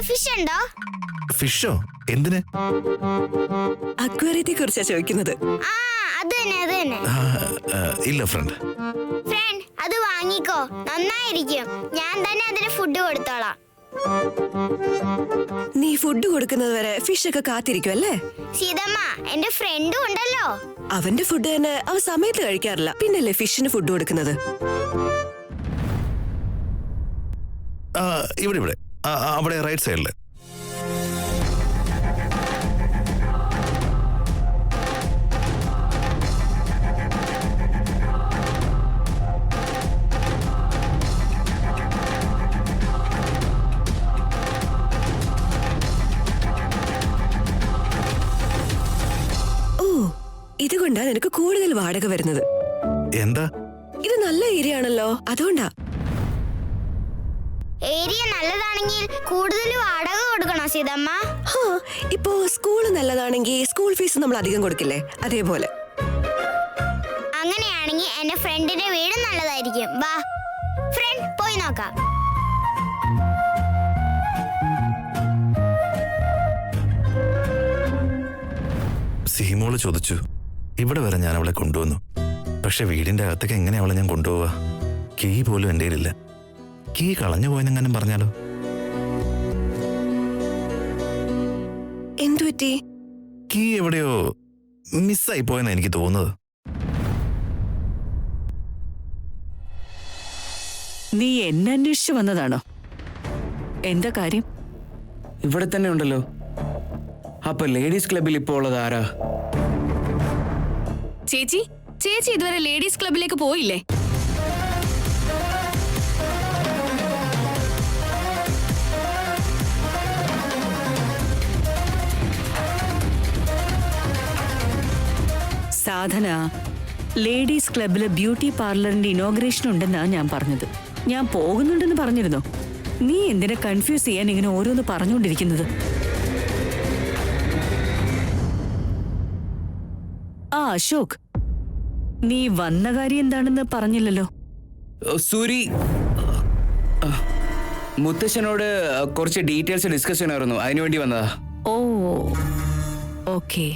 Fish ഉണ്ടോ? ഫിഷോ? എന്തിന്? അക്വേറിയത്തെ കുറിച്ചാ ചോദിക്കുന്നത്. ആ അത് തന്നെ. ഇല്ല ഫ്രണ്ട്. ഫ്രണ്ട് അത് വാങ്ങിക്കോ, നന്നായിരിക്കും. ഞാൻ തന്നെ അതിന് ഫുഡ് കൊടുത്തോളാം. നീ ഫുഡ് കൊടുക്കുന്നത് വരെ ഫിഷ് ഒക്കെ കാത്തിരിക്കും അല്ലേ? സീതമ്മ, എന്റെ ഫ്രണ്ടും ഉണ്ടല്ലോ. അവന്റെ ഫുഡ് തന്നെ അവ സമയത്ത് കഴിക്കാറില്ല, പിന്നല്ലേ ഫിഷിന് ഫുഡ് കൊടുക്കുന്നത്? ഇവിടെ അവിടെ റൈറ്റ് സൈഡില്. ഇതുകൊണ്ടാ നിനക്ക് കൂടുതൽ വാടക വരുന്നത്. എന്താ? ഇത് നല്ല ഏരിയ ആണല്ലോ, അതുകൊണ്ടാ. ഏരിയ നല്ലതാണെങ്കിൽ കൂടുതൽ വാടക കൊടുക്കണോ സീതമ്മ? ഇപ്പോ സ്കൂൾ നല്ലതാണെങ്കിൽ സ്കൂൾ ഫീസ് നമ്മൾ അധികം കൊടുക്കില്ലേ, അതേപോലെ. അങ്ങനെയാണെങ്കിൽ എന്റെ ഫ്രണ്ടിന്റെ വീട് നല്ലതായിരിക്കും. വാ ഫ്രണ്ട്, പോയി നോക്കാം. സീമോള് ചോദിച്ചു, ഇവിടെ വരെ ഞാൻ അവളെ കൊണ്ടുവന്നു. പക്ഷെ വീടിന്റെ അകത്തേക്ക് എങ്ങനെ അവളെ ഞാൻ കൊണ്ടുപോവാ? കീ പോലും എൻ്റെ കയ്യിലില്ല. കീ കളഞ്ഞു പോയെന്നെങ്ങാനും പറഞ്ഞാലോ? എന്തു പറ്റി? കീ എവിടെയോ മിസ്സായി പോയെന്നാ എനിക്ക് തോന്നുന്നത്. നീ എന്നെ അന്വേഷിച്ചു വന്നതാണോ? എന്താ കാര്യം? ഇവിടെ തന്നെ ഉണ്ടല്ലോ. അപ്പൊ ലേഡീസ് ക്ലബിൽ ഇപ്പോൾ ഉള്ളത് ആരാ? ചേച്ചി ഇതുവരെ ലേഡീസ് ക്ലബിലേക്ക് പോയില്ലേ? സാധന, ലേഡീസ് ക്ലബില് ബ്യൂട്ടി പാർലറിന്റെ ഇനോഗ്രേഷൻ ഉണ്ടെന്നാ ഞാൻ പറഞ്ഞത്. ഞാൻ പോകുന്നുണ്ടെന്ന് പറഞ്ഞിരുന്നോ? നീ എന്തിനെ കൺഫ്യൂസ് ചെയ്യാൻ ഇങ്ങനെ ഓരോന്ന് പറഞ്ഞുകൊണ്ടിരിക്കുന്നത്? ആ അശോക്, നീ വന്ന കാര്യം എന്താണെന്ന് പറഞ്ഞില്ലല്ലോ. സൂരി, മുത്തശ്ശനോട് കുറച്ച് ഡീറ്റെയിൽസ് ഡിസ്കസ് ചെയ്യണമായിരുന്നു, അതിനുവേണ്ടി വന്നതാ. ഓ ഓക്കെ.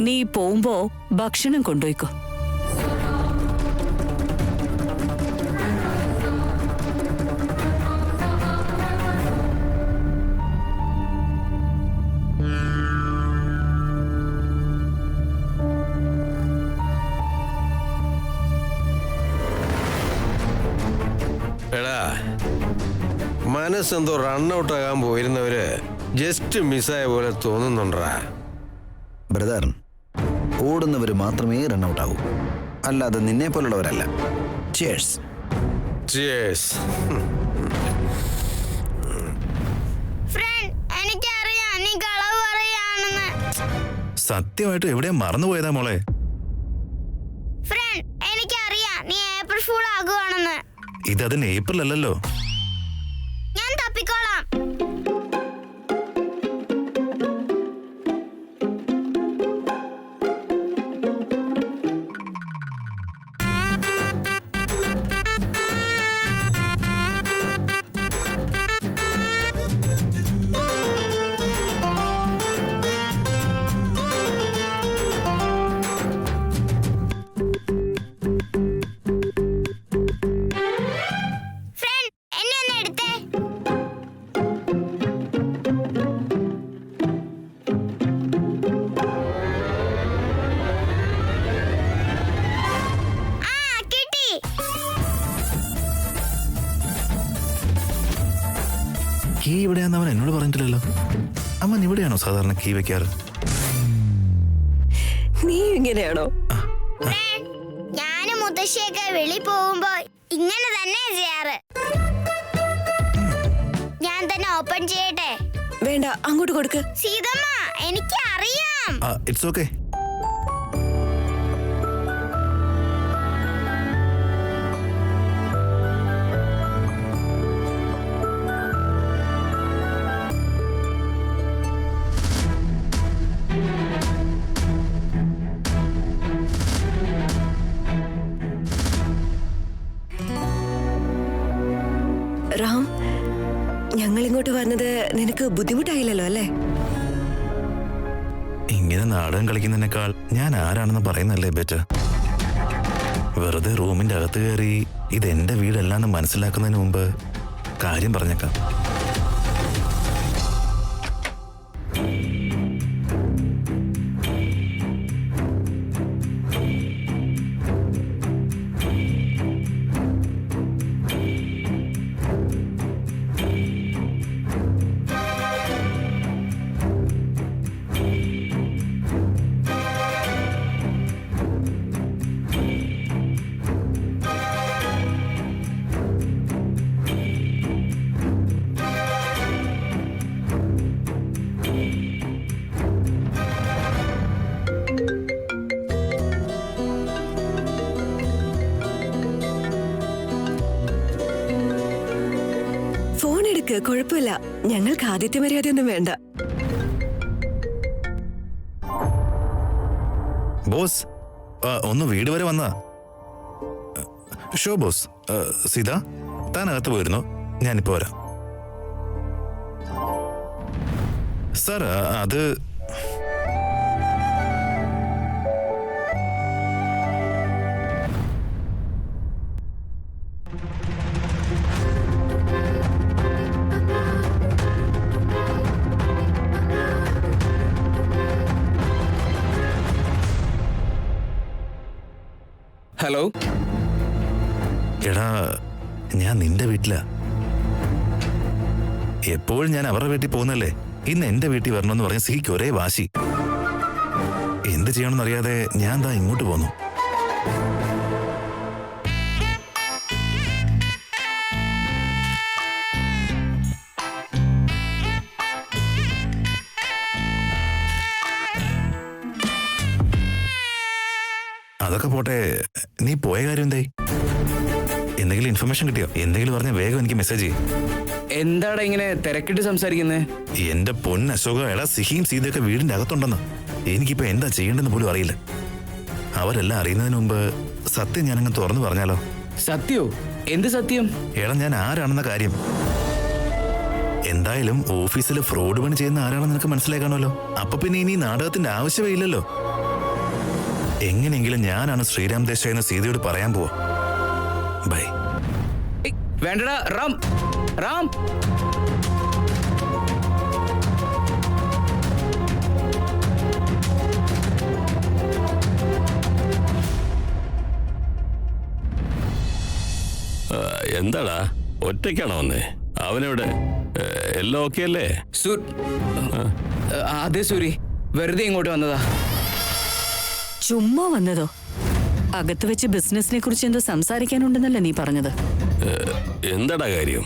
നീ പോകുമ്പോ ഭക്ഷണം കൊണ്ടുപോയിക്കോ. എടാ, മനസ്സെന്തോ റണ്ണൗട്ട് ആകാൻ പോയിരുന്നവര് ജസ്റ്റ് മിസ്സായ പോലെ തോന്നുന്നുണ്ടാ. ബ്രദർ, ഓടുന്നവര് മാത്രമേ റണ്ണൗട്ട് ആവൂ, അല്ലാതെ നിന്നെ പോലുള്ളവരല്ല. ചിയേഴ്സ്. ചിയേഴ്സ്. ഫ്രണ്ട്, എനിക്കറിയാം നീ കളവ് പറയാണെന്ന്. സത്യമായിട്ട് എവിടെയാ മറന്നുപോയതാ മോളെ? ഫ്രണ്ട്, എനിക്കറിയാം നീ ഏപ്രിൽ ഫൂൾ ആകുവാണെന്ന്. ഇതതിന് ഏപ്രിൽ അല്ലല്ലോ. ഞാൻ തപ്പിക്കോളാം. കീ ഇവിടെയാന്ന് അവൻ എന്നോട് പറഞ്ഞിട്ടില്ലല്ലോ. അമ്മൻ ഇവിടെയാണോ സാധാരണ കീ വെക്കാറ്? നീ ഇങ്ങനെയാണോ? ഞാനും മുത്തശ്ശിയൊക്കെ വെളി പോകുമ്പോ ഇങ്ങനെ തന്നെ ചെയ്യാറ്. ഞാൻ തന്നെ ഓപ്പൺ ചെയ്യട്ടെ? വേണ്ട, അങ്ങോട്ട് കൊടുക്ക്. സീതമ്മ, എനിക്ക് അറിയാം. It's okay. ഞങ്ങൾ ഇങ്ങോട്ട് വന്നത് നിനക്ക് ബുദ്ധിമുട്ടായില്ലല്ലോ അല്ലേ? ഇങ്ങനെ നാടകം കളിക്കുന്നതിനേക്കാൾ ഞാൻ ആരാണെന്ന് പറയുന്നല്ലേ ബെറ്റർ. വെറുതെ റൂമിന്റെ അകത്ത് കയറി ഇതെന്റെ വീടല്ലാന്ന് മനസ്സിലാക്കുന്നതിന് മുമ്പ് കാര്യം പറഞ്ഞേക്കാം. ഫോൺ എടുക്ക്, കുഴപ്പമില്ല. ഞങ്ങൾക്ക് ആദ്യത്തെ മര്യാദയൊന്നും വേണ്ട. ബോസ്, ഒന്ന് വീട് വരെ വന്നാ. Show boss. സീത, താൻ അകത്ത് പോയിരുന്നോ? ഞാനിപ്പോ വരാം. സാർ, അത് ഹലോ. എടാ, ഞാൻ നിന്റെ വീട്ടിലാ. എപ്പോഴും ഞാൻ അവരുടെ വീട്ടിൽ പോകുന്നല്ലേ. ഇന്ന് എന്റെ വീട്ടിൽ വരണമെന്ന് പറഞ്ഞ സിക്ക് ഒരേ വാശി. എന്ത് ചെയ്യണമെന്നറിയാതെ ഞാൻ ദാ ഇങ്ങോട്ട് പോന്നു. അതൊക്കെ പോട്ടെ, നീ പോയ കാര്യം എന്തായി? എന്തെങ്കിലും ഇൻഫർമേഷൻ കിട്ടിയോ? എന്തെങ്കിലും പറഞ്ഞ വേഗം എനിക്ക് മെസ്സേജ് ചെയ്യും. എന്താടാ ഇങ്ങനെ തിരക്കിട്ട് സംസാരിക്കുന്നേ? എന്റെ പൊന്ന അശോക, എടാ സിഹിയും സീതയൊക്കെ വീടിന്റെ അകത്തുണ്ടെന്ന്. എനിക്കിപ്പോ എന്താ ചെയ്യേണ്ടെന്ന് പോലും അറിയില്ല. അവരെല്ലാം അറിയുന്നതിന് മുമ്പ് സത്യം ഞാനങ്ങ് തുറന്നു പറഞ്ഞാലോ? സത്യോ? എന്ത് സത്യം? എടാ, ഞാൻ ആരാണെന്ന കാര്യം. എന്തായാലും ഓഫീസിൽ ഫ്രോഡ് പണി ചെയ്യുന്ന ആരാണെന്ന് നിനക്ക് മനസ്സിലാക്കണമല്ലോ. അപ്പൊ പിന്നെ ഇനി നാടകത്തിന്റെ ആവശ്യമേ ഇല്ലല്ലോ. എങ്ങനെയെങ്കിലും ഞാനാണ് ശ്രീരാം ദേശായി എന്ന് സീതയോട് പറയാൻ പോവാ. ബൈ. വേണ്ടടാ റാം. റാം, എന്താടാ ഒറ്റയ്ക്കാണോ വന്നേ? അവനെവിടെ? എല്ലാം ഓക്കെ അല്ലേ? അതെ സൂരി, വെറുതെ ഇങ്ങോട്ട് വന്നതാ. ചുമ്മാ വന്നതോ? അകത്ത് വെച്ച് ബിസിനസിനെ കുറിച്ച് എന്തോ സംസാരിക്കാനുണ്ടെന്നല്ലേ നീ പറഞ്ഞത്? എന്താടാ കാര്യം?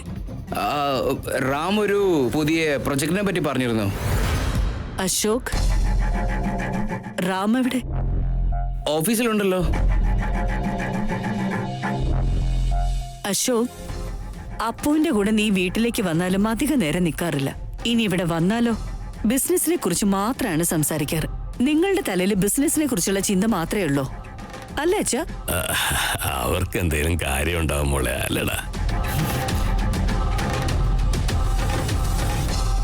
റാം ഒരു പുതിയ പ്രൊജക്ടിനെ പറ്റി പറഞ്ഞിരുന്നു. അശോക്, റാം എവിടെ? ഓഫീസിലുണ്ടല്ലോ. അശോക്, അപ്പുവിന്റെ കൂടെ നീ വീട്ടിലേക്ക് വന്നാലും അധിക നേരം നിൽക്കാറില്ല. ഇനി ഇവിടെ വന്നാലോ ബിസിനസിനെ കുറിച്ച് മാത്രമാണ് സംസാരിക്കാറ്. നിങ്ങളുടെ തലയിൽ ബിസിനസിനെ കുറിച്ചുള്ള ചിന്ത മാത്രമേ ഉള്ളൂ അല്ലേ അച്ഛാ? അവർക്ക് എന്തെങ്കിലും കാര്യം ഉണ്ടാവും മോളെ, അല്ലടാ?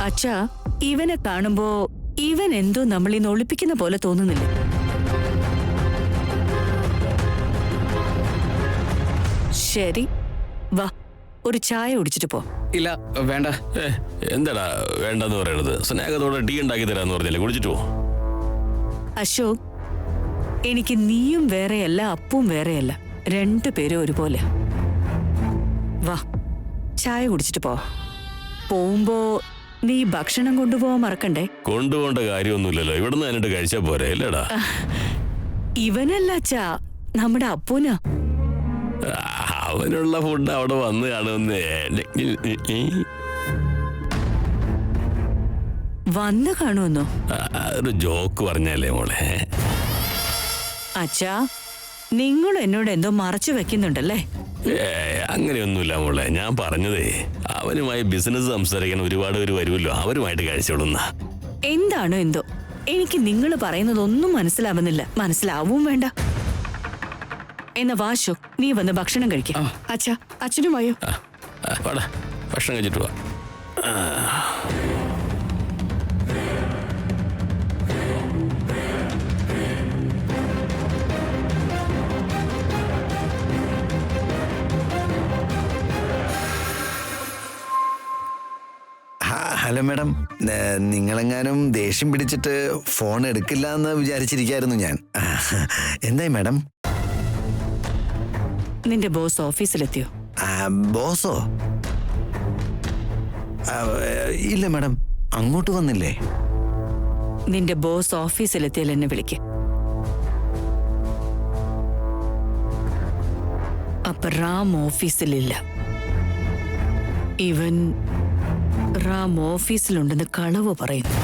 അച്ഛാ, ഇവനെ കാണുമ്പോ ഇവൻ എന്തോ നമ്മളിന്ന് ഒളിപ്പിക്കുന്ന പോലെ തോന്നുന്നില്ല. ശരി, വാ, ഒരു ചായ കുടിച്ചിട്ട് പോ. ഇല്ല, വേണ്ട. എന്താടാ വേണ്ടെന്ന് പറയണത്? സ്നേഹത്തോടെ ടീ ഉണ്ടാക്കി തരാന്ന് പറഞ്ഞല്ലേ, കുടിച്ചിട്ട് പോ. അശോക്, എനിക്ക് നീയും വേറെയല്ല അപ്പും വേറെയല്ല, രണ്ടുപേരും ഒരുപോലെ. വാ, ചായ കുടിച്ചിട്ട് പോ. പോകുമ്പോ നീ ഭക്ഷണം കൊണ്ടുപോകാൻ മറക്കണ്ടേ? കൊണ്ടുപോകേണ്ട കാര്യമൊന്നുമില്ലല്ലോ, ഇവിടുന്ന് എന്നിട്ട് കഴിച്ചാ പോരെ, അല്ലേടാ? ഇവനല്ല അച്ഛാ, നമ്മുടെ അപ്പൂനാ. അവനുള്ള ഫുഡ് അവിടെ വന്ന് കാണുന്നേ. വന്ന് കാണുമെന്നോ? ഒരു ജോക്ക് പറഞ്ഞല്ലേ മോളെ. അച്ഛാ, നിങ്ങൾ എന്നോട് എന്തോ മറച്ചു വെക്കുന്നുണ്ടല്ലേ? അങ്ങനെയൊന്നുമില്ല മോളെ, ഞാൻ പറഞ്ഞതേ അവനുമായി ബിസിനസ് സംസാരിക്കാൻ ഒരുപാട് പേര് വരുമല്ലോ, അവരുമായിട്ട് കഴിച്ചോളുന്ന. എന്താണോ എന്തോ, എനിക്ക് നിങ്ങൾ പറയുന്നതൊന്നും മനസ്സിലാവുന്നില്ല. മനസ്സിലാവും വേണ്ട. എന്നാ വാശോ, നീ വന്ന് ഭക്ഷണം കഴിക്കാം. അച്ഛാ, അച്ഛനും വായോ. വാടാ, ഭക്ഷണം കഴിച്ചിട്ട് വാ. ഹലോ മാഡം, നിങ്ങളെങ്ങാനും ദേഷ്യം പിടിച്ചിട്ട് ഫോൺ എടുക്കില്ല എന്ന് വിചാരിച്ചിരിക്കായിരുന്നു ഞാൻ. എന്തായി മാഡം? നിന്റെ ബോസ് ഓഫീസിലെത്തിയോ? ബോസോ? ഇല്ല മാഡം, അങ്ങോട്ട് വന്നില്ലേ? നിന്റെ ബോസ് ഓഫീസിലെത്തിയാൽ എന്നെ വിളിക്ക്. അപ്പൊ റാം ഓഫീസിലില്ല. ഇവൻ റാം ഓഫീസിലുണ്ടെന്ന് കളവ് പറയുന്നു.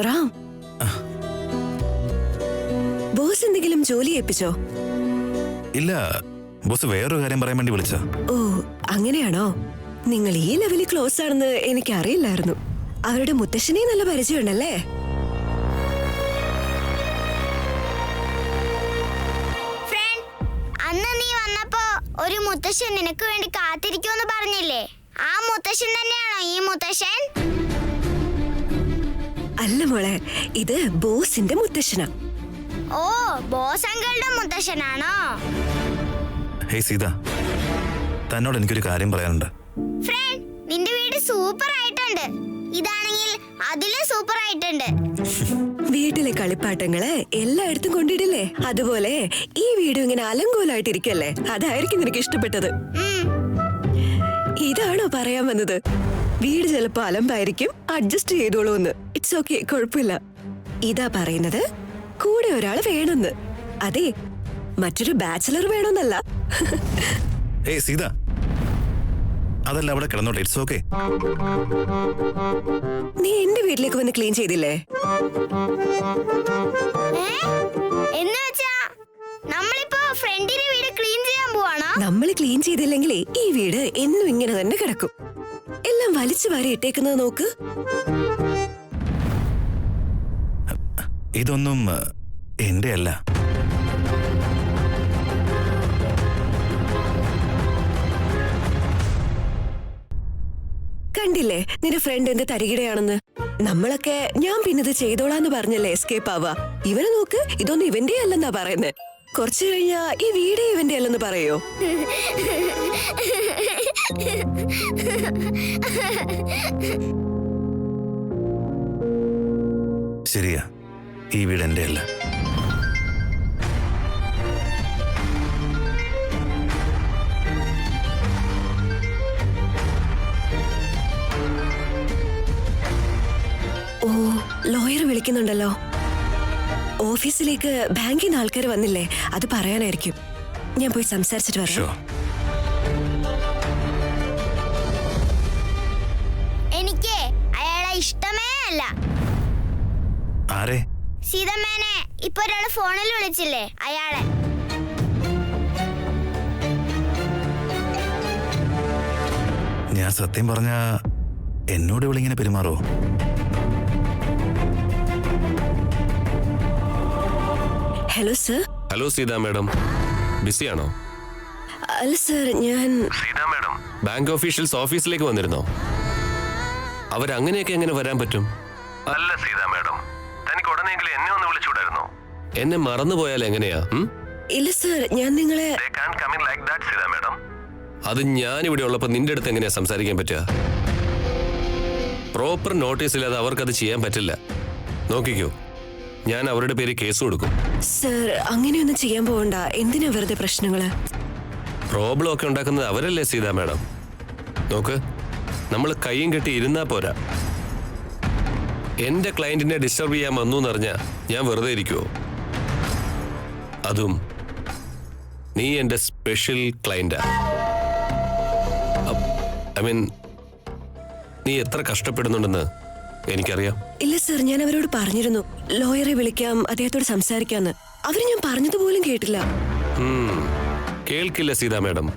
റാം, ബോസ് എന്തെങ്കിലും ജോലി ഏൽപ്പിച്ചോ? ഇല്ല, ബോസ് വേറൊരു കാര്യം പറയാൻ വേണ്ടി വിളിച്ച. ഓ, അങ്ങനെയാണോ? നിങ്ങൾ ഈ ലെവലിൽ ക്ലോസ് ആണെന്ന് എനിക്ക് അറിയില്ലായിരുന്നു. അവരുടെ മുത്തശ്ശനെ നല്ല പരിചയമുണ്ടല്ലേ? ഫ്രണ്ട്, അന്ന് നീ വന്നപ്പോ ഒരു മുത്തശ്ശൻ നിനക്ക് വേണ്ടി കാത്തിരിക്കുമെന്ന് പറഞ്ഞില്ലേ? ആ മുത്തശ്ശൻ തന്നെയാണോ ഈ മുത്തശ്ശൻ? അല്ല മോളെ, ഇത് ബോസിന്റെ മുത്തശ്ശനാ. ഓ, ബോസ് അങ്കിളുടെ മുത്തശ്ശനാണോ? ഹേയ് സീത, തന്നോട് എനിക്കൊരു കാര്യം പറയാനുണ്ട്. ഫ്രണ്ട്, നിന്റെ വീട് സൂപ്പർ ആയിട്ടുണ്ട്. ഇതാണെങ്കിൽ അതിലും സൂപ്പർ ആയിട്ടുണ്ട്. വീട്ടിലെ കളിപ്പാട്ടങ്ങള് എല്ലായിടത്തും കൊണ്ടിടില്ലേ? അതുപോലെ ഈ വീടും ഇങ്ങനെ അലങ്കോലായിട്ടിരിക്കല്ലേ? അതായിരിക്കും നിനക്ക് ഇഷ്ടപ്പെട്ടത്. ഇതാണോ പറയാൻ വന്നത്? വീട് ചിലപ്പോ അലമ്പായിരിക്കും, അഡ്ജസ്റ്റ് ചെയ്തോളൂ എന്ന്. ഇറ്റ്സ് ഓക്കെ, കുഴപ്പമില്ല. ഇതാ പറയുന്നത്, കൂടെ ഒരാൾ വേണമെന്ന്. അതെ, മറ്റൊരു ബാച്ചിലർ വേണമെന്നല്ല. ഏയ് സീത, അതല്ല അവിടെ കിടന്നോട്ടെ, ഇറ്റ്സ് ഓക്കെ. നീ എന്റെ വീട്ടിലേക്ക് വന്ന് ക്ലീൻ ചെയ്തില്ലേ? എന്ന് വെച്ചാ നമ്മളിപ്പോ ഫ്രണ്ടിന്റെ വീട് ക്ലീൻ ചെയ്യാൻ പോവാണോ? നമ്മൾ ക്ലീൻ ചെയ്തില്ലെങ്കിലേ ഈ വീട് എന്നും ഇങ്ങനെ തന്നെ കിടക്കും. എല്ലാം വലിച്ചു വാരി ഇട്ടേക്കുന്നത് നോക്ക്. ഇതൊന്നും എന്റെ അല്ല. കണ്ടില്ലേ നിന്റെ ഫ്രണ്ട് എന്ത് തരികിടയാണെന്ന്? നമ്മളൊക്കെ ഞാൻ പിന്നത് ചെയ്തോളാന്ന് പറഞ്ഞല്ലേ എസ്കേപ്പ് ആവാ. ഇവനെ നോക്ക്, ഇതൊന്നും ഇവന്റെ അല്ലെന്നാ പറയുന്നേ. കുറച്ചു കഴിഞ്ഞാ ഈ വീടേ ഇവന്റെ അല്ലെന്ന് പറയോ? ശരിയാ, ഈ വീട് എന്റെ അല്ല. ഓ, ലോയർ വിളിക്കുന്നുണ്ടല്ലോ. ഓഫീസിലേക്ക് ബാങ്കിൽ നിന്ന് ആൾക്കാർ വന്നില്ലേ? അത് പറയാനായിരിക്കും. ഞാൻ പോയി സംസാരിച്ചിട്ട് വരാം. Sure. എനിക്ക് അയാളെ ഇഷ്ടമേ അല്ല. ആരെ? സീതമ്മേനെ ഇപ്പൊ ഒരാള് ഫോണിൽ വിളിച്ചില്ലേ, അയാളെ. ഞാൻ സത്യം പറഞ്ഞ എന്നോട് ഇവളിങ്ങനെ പെരുമാറോ? Hello sir. Hello Sita madam, ബിസിയാണോ? അല്ല സർ, ഞാൻ സീത മാഡം, ബാങ്ക് ഓഫീഷ്യൽസ് ഓഫീസിലേക്ക് വന്നിരുന്നോ? അവരങ്ങനെയൊക്കെ എങ്ങനെ വരാൻ പറ്റും? അല്ല സീത മാഡം, തനിക്ക് ഉടനെയെങ്കിലും എന്നെ ഒന്ന് വിളിച്ചുകൂടായിരുന്നോ? എന്നെ മറന്നുപോയാൽ എങ്ങനെയാ? ഇല്ല സർ, ഞാൻ നിങ്ങളെ അത് ഞാൻ ഇവിടെ ഉള്ളപ്പോ നിന്റെ അടുത്ത് എങ്ങനെയാ സംസാരിക്കാൻ പറ്റുക? പ്രോപ്പർ നോട്ടീസ് ഇല്ലാതെ അവർക്കത് ചെയ്യാൻ പറ്റില്ല. നോക്കിക്കോ, ഞാൻ അവരുടെ പേര് കേസ് കൊടുക്കും. സർ, അങ്ങനെയൊന്നും ചെയ്യാൻ പോകണ്ട. എന്തിനാ വെറുതെ പ്രശ്നങ്ങള്? പ്രോബ്ലം ഒക്കെ ഉണ്ടാക്കുന്നത് അവരല്ലേ സീത മാഡം? നോക്ക്, നമ്മൾ കയ്യും കെട്ടി ഇരുന്നാ പോരാ. എന്റെ ക്ലയന്റിനെ ഡിസ്റ്റർബ് ചെയ്യാൻ വന്നു എന്നറിഞ്ഞാ ഞാൻ വെറുതെ ഇരിക്കുവോ? അതും നീ എന്റെ സ്പെഷ്യൽ ക്ലയന്റാ. ഐ മീൻ, നീ എത്ര കഷ്ടപ്പെടുന്നുണ്ടെന്ന് എനിക്കറിയാം. ഇല്ല സർ, ഞാൻ അവരോട് പറഞ്ഞിരുന്നു ലോയറെ വിളിക്കാം, അദ്ദേഹത്തോട് സംസാരിക്കാന്ന്. അവര് ഞാൻ പറഞ്ഞതുപോലും കേട്ടില്ല. കേൾക്കില്ല സീതാ മാഡം,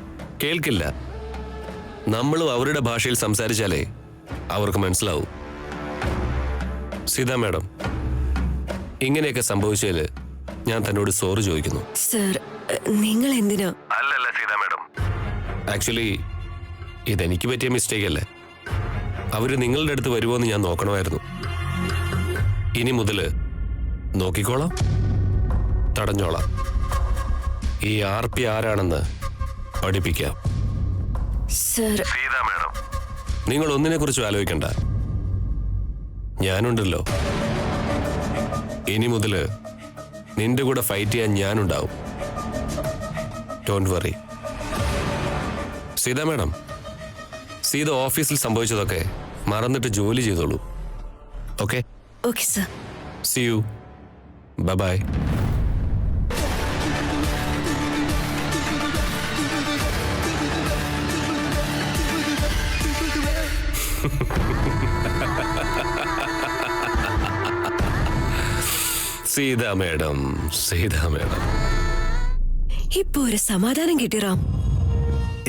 കേൾക്കില്ല. നമ്മളും അവരുടെ ഭാഷയിൽ സംസാരിച്ചാലേ അവർക്ക് മനസ്സിലാവൂ. സീതാ മാഡം, ഇങ്ങനെയൊക്കെ സംഭവിച്ചതില് ഞാൻ തന്നോട് സോറി ചോദിക്കുന്നു. സർ, നിങ്ങൾ എന്തിനാ? അല്ലല്ല സീതാ മാഡം, ആക്ച്വലി ഇതെനിക്ക് പറ്റിയ മിസ്റ്റേക്ക് അല്ലേ. അവര് നിങ്ങളുടെ അടുത്ത് വരുമോന്ന് ഞാൻ നോക്കണമായിരുന്നു. ഇനി മുതല് നോക്കിക്കോളാം, തടഞ്ഞോളാം. ഈ RP ആരാണെന്ന് പഠിപ്പിക്കാം. സർ, സീതാ മാഡം, നിങ്ങൾ ഒന്നിനെ കുറിച്ചും ആലോചിക്കണ്ട, ഞാനുണ്ടല്ലോ. ഇനി മുതല് നിന്റെ കൂടെ ഫൈറ്റ് ചെയ്യാൻ ഞാനുണ്ടാവും. Don't worry. Sita madam, Sita ഓഫീസിൽ സംഭവിച്ചതൊക്കെ മറന്നിട്ട് ജോലി ചെയ്തോളൂ. Okay? Okay sir. See you. Bye bye. Sita madam, Sita madam. ഇപ്പൊ ഒരു സമാധാനം കിട്ടി റാം.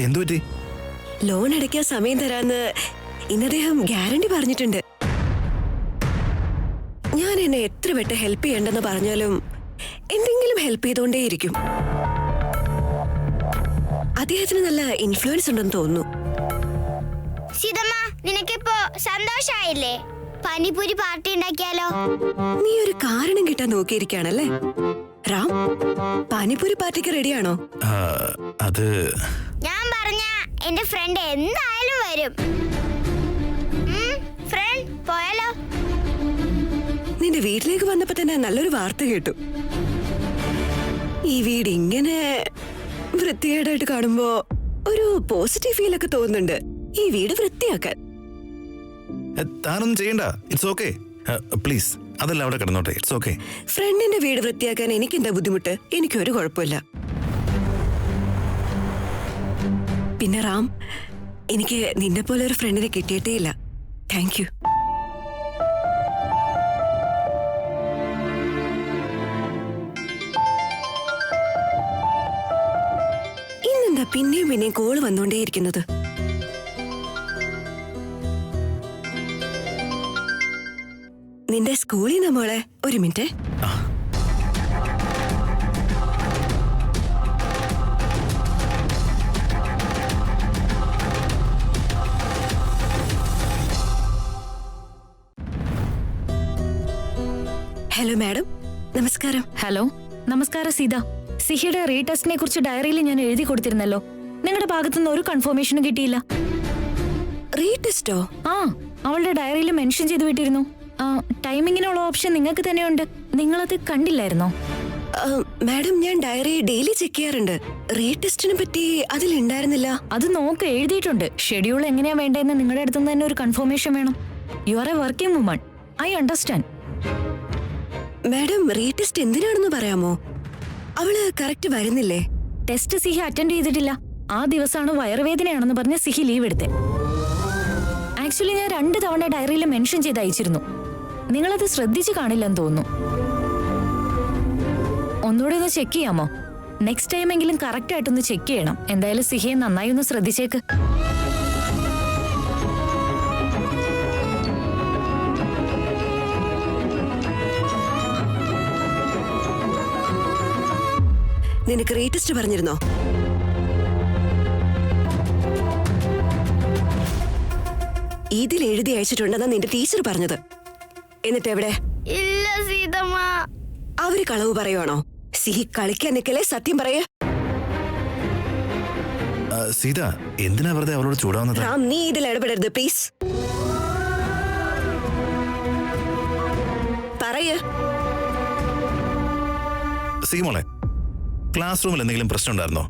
എന്തു പറ്റി? ലോൺ അടയ്ക്കാൻ സമയം തരാന്ന് ഇന്ന് അദ്ദേഹം ഗ്യാരണ്ടി പറഞ്ഞിട്ടുണ്ട്. ഞാൻ എന്നെ എത്ര വട്ടം ഹെൽപ്പ് ചെയ്യണ്ടെന്ന് പറഞ്ഞാലും എന്തെങ്കിലും ഹെൽപ്പ് ചെയ്തോണ്ടേയിരിക്കും. അദ്ദേഹത്തിന് നല്ല ഇൻഫ്ലുവൻസ് ഉണ്ടെന്ന് തോന്നുന്നു. സീതമ്മ, നിനക്കിപ്പോ സന്തോഷായില്ലേ? പാനിപൂരി പാർട്ടി ഉണ്ടാക്കിയാലോ? നീ ഒരു കാരണം കിട്ടാൻ നോക്കിയിരിക്കുകയാണല്ലേ റാം? പാനിപൂരി പാർട്ടിക്ക് റെഡിയാണോ? അത് ഞാൻ പറഞ്ഞ എന്റെ ഫ്രണ്ട് എന്തായാലും വരും. ഫ്രണ്ട് പോയാലോ? നിന്റെ വീട്ടിലേക്ക് വന്നപ്പോ തന്നെ നല്ലൊരു വാർത്ത കേട്ടു. ഈ വീട് ഇങ്ങനെ വൃത്തികേടായിട്ട് കാണുമ്പോ ഒരു പോസിറ്റീവ് ഫീൽ ഒക്കെ തോന്നുന്നുണ്ട്. ഈ വീട് വൃത്തിയാക്കാൻ താനൊന്നും ചെയ്യണ്ട. It's okay, please. അതല്ല അവിടെ കിടന്നോട്ടെ. It's okay. ഫ്രണ്ടിന്റെ വീട് വൃത്തിയാക്കാൻ എനിക്കെന്താ ബുദ്ധിമുട്ട്? എനിക്കൊരു കുഴപ്പമില്ല. പിന്നെ റാം, എനിക്ക് നിന്നെ പോലെ ഒരു ഫ്രണ്ടിനെ കിട്ടിയിട്ടേ ഇല്ല. Thank you. ഇന്നെന്താ പിന്നെയും പിന്നെയും കോള് വന്നുകൊണ്ടേയിരിക്കുന്നത്? നിന്റെ സ്കൂളിൽ നിന്ന് മോളെ, ഒരു മിനിറ്റ്. ഹലോ മാഡം, നമസ്കാരം. ഹലോ, നമസ്കാരം സീത. സിഹിയുടെ റീടെസ്റ്റിനെ കുറിച്ച് ഡയറിയിൽ ഞാൻ എഴുതി കൊടുത്തിരുന്നല്ലോ. നിങ്ങളുടെ ഭാഗത്തുനിന്ന് ഒരു കൺഫർമേഷനും കിട്ടിയില്ല. റീടെസ്റ്റോ? ആ, അവളുടെ ഡയറിയിൽ മെൻഷൻ ചെയ്തു വിട്ടിരുന്നു. ടൈമിങ്ങിനുള്ള ഓപ്ഷൻ നിങ്ങൾക്ക് തന്നെയുണ്ട്. നിങ്ങളത് കണ്ടില്ലായിരുന്നോ? മാഡം, ഞാൻ ഡയറി ഡെയിലി ചെക്ക് ചെയ്യാറുണ്ട്. റീടെസ്റ്റിനെ പറ്റി അതിലുണ്ടായിരുന്നില്ല. അത് നോക്ക്, എഴുതിയിട്ടുണ്ട്. ഷെഡ്യൂൾ എങ്ങനെയാ വേണ്ടതെന്ന് നിങ്ങളുടെ അടുത്ത് തന്നെ ഒരു കൺഫർമേഷൻ വേണം. You are A working woman, I understand. Madam, retest എന്തിനാണെന്ന് പറയാമോ? അവള് കറക്റ്റ് വരുന്നില്ലേ? ടെസ്റ്റ് സിഹി അറ്റൻഡ് ചെയ്തിട്ടില്ല. ആ ദിവസമാണ് വയറുവേദനയാണെന്ന് പറഞ്ഞ് സിഹി ലീവ് എടുത്തേ. ആക്ച്വലി ഞാൻ 2 തവണ ഡയറിയിൽ മെൻഷൻ ചെയ്ത് അയച്ചിരുന്നു. നിങ്ങളത് ശ്രദ്ധിച്ചു കാണില്ലെന്ന് തോന്നുന്നു. ഒന്നുകൂടെ ഒന്ന് ചെക്ക് ചെയ്യാമോ? നെക്സ്റ്റ് ടൈം എങ്കിലും കറക്റ്റ് ആയിട്ടൊന്ന് ചെക്ക് ചെയ്യണം. എന്തായാലും സിഹിയെ നന്നായി ഒന്ന് ശ്രദ്ധിച്ചേക്ക്. നിനക്ക് റീടെസ്റ്റ് പറഞ്ഞിരുന്നോ? ഇതിൽ എഴുതി അയച്ചിട്ടുണ്ടെന്നാ നിന്റെ ടീച്ചർ പറഞ്ഞത്. എന്നിട്ട് എവിടെ? ഇല്ല സീതമ്മ. അവര് കളവ് പറയുവാണോ? സിഹി കളിക്കാൻ നിക്കലേ, സത്യം പറയ. സീത, എന്തിനാ വെറുതെ അവളോട് ചൂടാവുന്നത്? റാം, നീ ഇതിൽ ഇടപെടരുത് പ്ലീസ്. പറയ. സീമോളെ, ക്ലാസ് റൂമിൽ എന്തെങ്കിലും പ്രശ്നം ഉണ്ടായിരുന്നോ?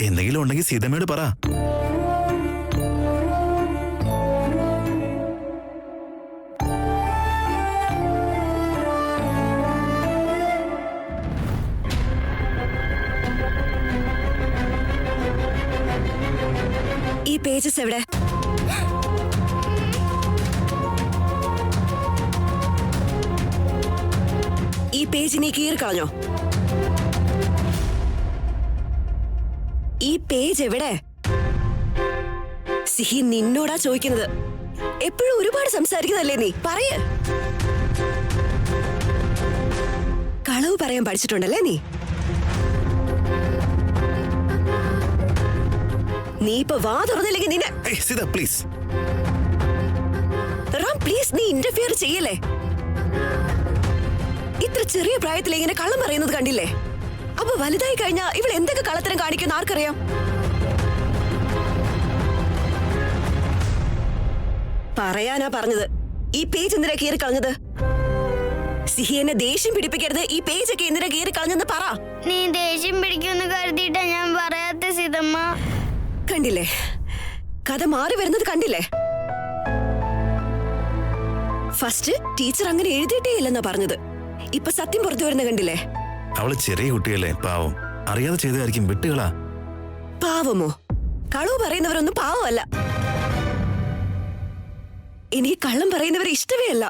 എന്തെങ്കിലും ഉണ്ടെങ്കിൽ സീതമ്മയോട് പറ. പേജസ് എവിടെ? ഈ പേജ് നീ കീറി കളഞ്ഞോ? ഈ പേജ് എവിടെ? സിഹി നിന്നോടാ ചോദിക്കുന്നത്. എപ്പോഴും ഒരുപാട് സംസാരിക്കുന്നതല്ലേ നീ? പറയ. കളവ് പറയാൻ പഠിച്ചിട്ടുണ്ടല്ലേ നീ? നീ ഇപ്പൊ വാ തുറന്നില്ലെങ്കിൽ നിന്നെ സീത പ്ലീസ്. റാം പ്ലീസ്, നീ ഇന്റർഫിയർ ചെയ്യല്ലേ. ഇത്ര ചെറിയ പ്രായത്തിൽ ഇങ്ങനെ കള്ളം പറയുന്നത് കണ്ടില്ലേ? അപ്പൊ വലുതായി കഴിഞ്ഞാ ഇവൾ എന്തൊക്കെ കള്ളത്തരം കാണിക്കുന്ന ആർക്കറിയാം? പറയാനാ പറഞ്ഞത്. ഈ പേജ് എന്തിനാ കീറി കളഞ്ഞത്? സിഹി എന്നെ ദേഷ്യം പിടിപ്പിക്കരുത്. ഈ പേജ് ഒക്കെ എന്തിനാ കീറി കളഞ്ഞെന്ന് പറ. നീ ദേഷ്യം പിടിക്കുമെന്ന് കരുതിയിട്ടാ ഞാൻ പറയാത്ത സീതമ്മ. കണ്ടില്ലേ, കഥ മാറി വരുന്നത് കണ്ടില്ലേ? ഫസ്റ്റ് ടീച്ചർ അങ്ങനെ എഴുതിയിട്ടേ ഇല്ലെന്നാ പറഞ്ഞത്. ഇപ്പൊ സത്യം പുറത്തു വരുന്ന കണ്ടില്ലേ? അവള് ചെറിയ കുട്ടിയല്ലേ, പാവം. അറിയാതെ ചെയ്തതായിരിക്കും, വിട്ടുകളാ. പാവമോ? കളവ് പറയുന്നവരൊന്നും പാവമല്ല. എനിക്ക് കള്ളം പറയുന്നവരെ ഇഷ്ടമേ അല്ല.